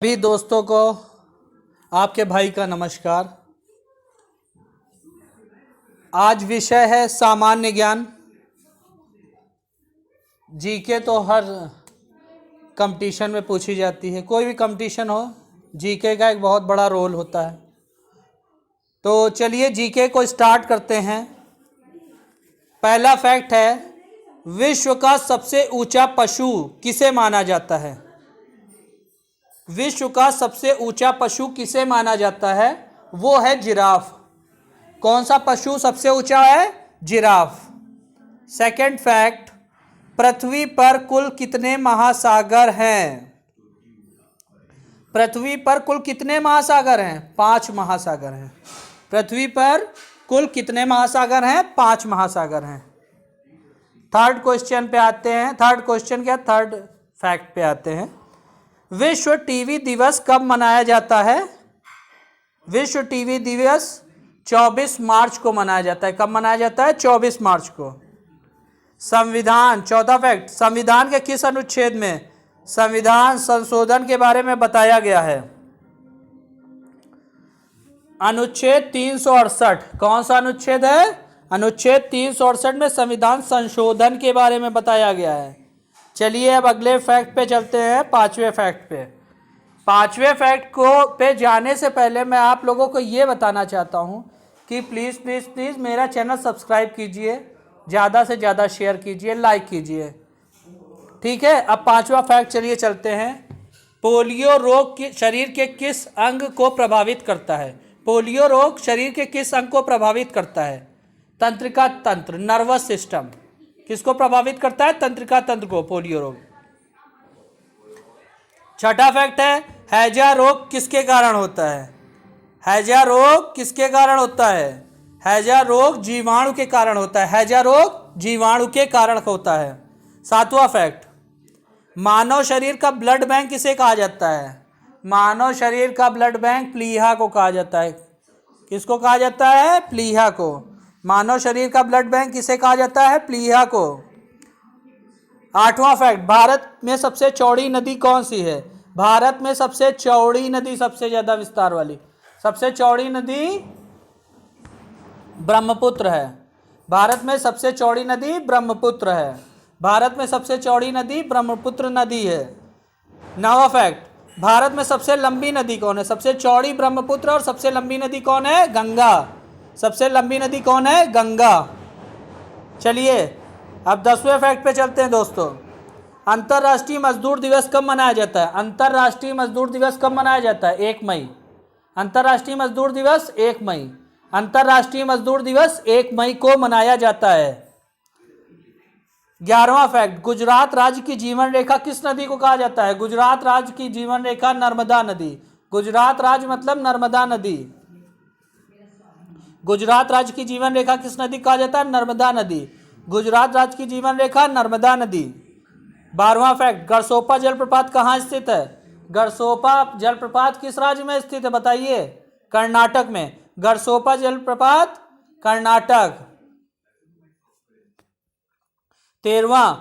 भी दोस्तों को आपके भाई का नमस्कार। आज विषय है सामान्य ज्ञान। जीके तो हर कंपटीशन में पूछी जाती है, कोई भी कंपटीशन हो जीके का एक बहुत बड़ा रोल होता है। तो चलिए जीके को स्टार्ट करते हैं। पहला फैक्ट है, विश्व का सबसे ऊंचा पशु किसे माना जाता है? विश्व का सबसे ऊंचा पशु किसे माना जाता है? वो है जिराफ। कौन सा पशु सबसे ऊंचा है? जिराफ। सेकंड फैक्ट, पृथ्वी पर कुल कितने महासागर हैं? पृथ्वी पर कुल कितने महासागर हैं? 5 महासागर हैं। पृथ्वी पर कुल कितने महासागर हैं? 5 महासागर हैं। थर्ड क्वेश्चन पे आते हैं। थर्ड फैक्ट पे आते हैं। विश्व टीवी दिवस कब मनाया जाता है? विश्व टीवी दिवस 24 मार्च को मनाया जाता है। कब मनाया जाता है? 24 मार्च को। संविधान, चौथा फैक्ट, संविधान के किस अनुच्छेद में संविधान संशोधन के बारे में बताया गया है? अनुच्छेद 368। कौन सा अनुच्छेद है? अनुच्छेद 368 में संविधान संशोधन के बारे में बताया गया है। चलिए अब अगले फैक्ट पे चलते हैं, 5वें फैक्ट पे। 5वें फैक्ट को पे जाने से पहले मैं आप लोगों को ये बताना चाहता हूँ कि प्लीज़ प्लीज़ प्लीज़ मेरा चैनल सब्सक्राइब कीजिए, ज़्यादा से ज़्यादा शेयर कीजिए, लाइक कीजिए, ठीक है। अब 5वां फैक्ट चलिए चलते हैं। पोलियो रोग शरीर के किस अंग को प्रभावित करता है? पोलियो रोग शरीर के किस अंग को प्रभावित करता है? तंत्रिका तंत्र, नर्वस सिस्टम। किसको प्रभावित करता है? तंत्रिका तंत्र को पोलियो रोग। छठा फैक्ट है, हैजा रोग किसके कारण होता है? हैजा रोग किसके कारण होता है? हैजा रोग जीवाणु के कारण होता है। हैजा रोग जीवाणु के कारण होता है। 7वां फैक्ट, मानव शरीर का ब्लड बैंक किसे कहा जाता है? मानव शरीर का ब्लड बैंक प्लीहा को कहा जाता है। किसको कहा जाता है? प्लीहा को। मानव शरीर का ब्लड बैंक किसे कहा जाता है? प्लीहा को। 8वां फैक्ट, भारत में सबसे चौड़ी नदी कौन सी है? भारत में सबसे चौड़ी नदी, सबसे ज्यादा विस्तार वाली सबसे चौड़ी नदी ब्रह्मपुत्र है। भारत में सबसे चौड़ी नदी ब्रह्मपुत्र है। भारत में सबसे चौड़ी नदी ब्रह्मपुत्र नदी है। 9वां फैक्ट, भारत में सबसे लंबी नदी कौन है? सबसे चौड़ी ब्रह्मपुत्र और सबसे लंबी नदी कौन है? गंगा। सबसे लंबी नदी कौन है? गंगा। चलिए अब 10वें फैक्ट पे चलते हैं दोस्तों। अंतर्राष्ट्रीय मजदूर दिवस कब मनाया जाता है? अंतर्राष्ट्रीय मजदूर दिवस कब मनाया जाता है? 1 मई। अंतर्राष्ट्रीय मजदूर दिवस 1 मई। अंतर्राष्ट्रीय मजदूर दिवस 1 मई को मनाया जाता है। 11वां फैक्ट, गुजरात राज्य की जीवन रेखा किस नदी को कहा जाता है? गुजरात राज्य की जीवन रेखा नर्मदा नदी। गुजरात राज्य मतलब नर्मदा नदी। गुजरात राज्य की जीवन रेखा किस नदी कहा जाता है? नर्मदा नदी। गुजरात राज्य की जीवन रेखा नर्मदा नदी। 12वां फैक्ट, गरसोपा जलप्रपात कहाँ स्थित है? गरसोपा जलप्रपात किस राज्य में स्थित है बताइए? कर्नाटक में। गरसोपा जलप्रपात कर्नाटक। 13वां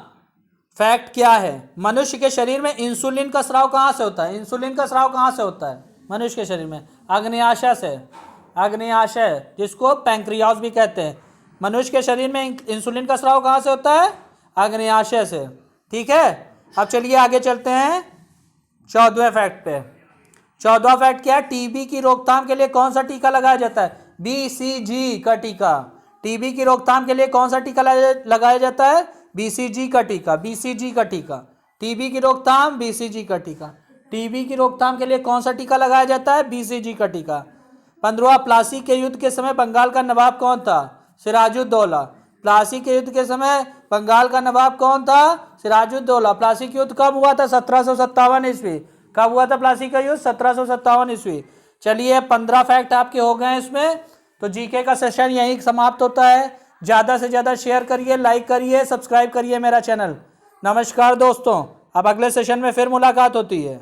फैक्ट क्या है? मनुष्य के शरीर में इंसुलिन का स्राव कहाँ से होता है? इंसुलिन का स्राव कहाँ से होता है मनुष्य के शरीर में? अग्न्याशय से। अग्न्याशय, जिसको पैंक्रियास भी कहते हैं। मनुष्य के शरीर में इंसुलिन का स्राव कहाँ से होता है? अग्न्याशय से, ठीक है। अब चलिए आगे चलते हैं 14वें फैक्ट पे। 14वां फैक्ट क्या है? टीबी की रोकथाम के लिए कौन सा टीका लगाया जाता है? बीसीजी का टीका। टीबी की रोकथाम के लिए कौन सा टीका लगाया जाता है? बीसीजी का टीका। बीसीजी का टीका। टीबी की रोकथाम, बीसीजी का टीका। टीबी की रोकथाम के लिए कौन सा टीका लगाया जाता है? बीसीजी का टीका। 15वां, प्लासी के युद्ध के समय बंगाल का नवाब कौन था? सिराजुद्दौला। प्लासी के युद्ध के समय बंगाल का नवाब कौन था? सिराजुद्दौला। प्लासी का युद्ध कब हुआ था? 1757 ईस्वी। कब हुआ था प्लासी का युद्ध? 1757 ईस्वी। चलिए 15 फैक्ट आपके हो गए इसमें। तो जीके का सेशन यहीं समाप्त होता है। ज़्यादा से ज़्यादा शेयर करिए, लाइक करिए, सब्सक्राइब करिए मेरा चैनल। नमस्कार दोस्तों, अब अगले सेशन में फिर मुलाकात होती है।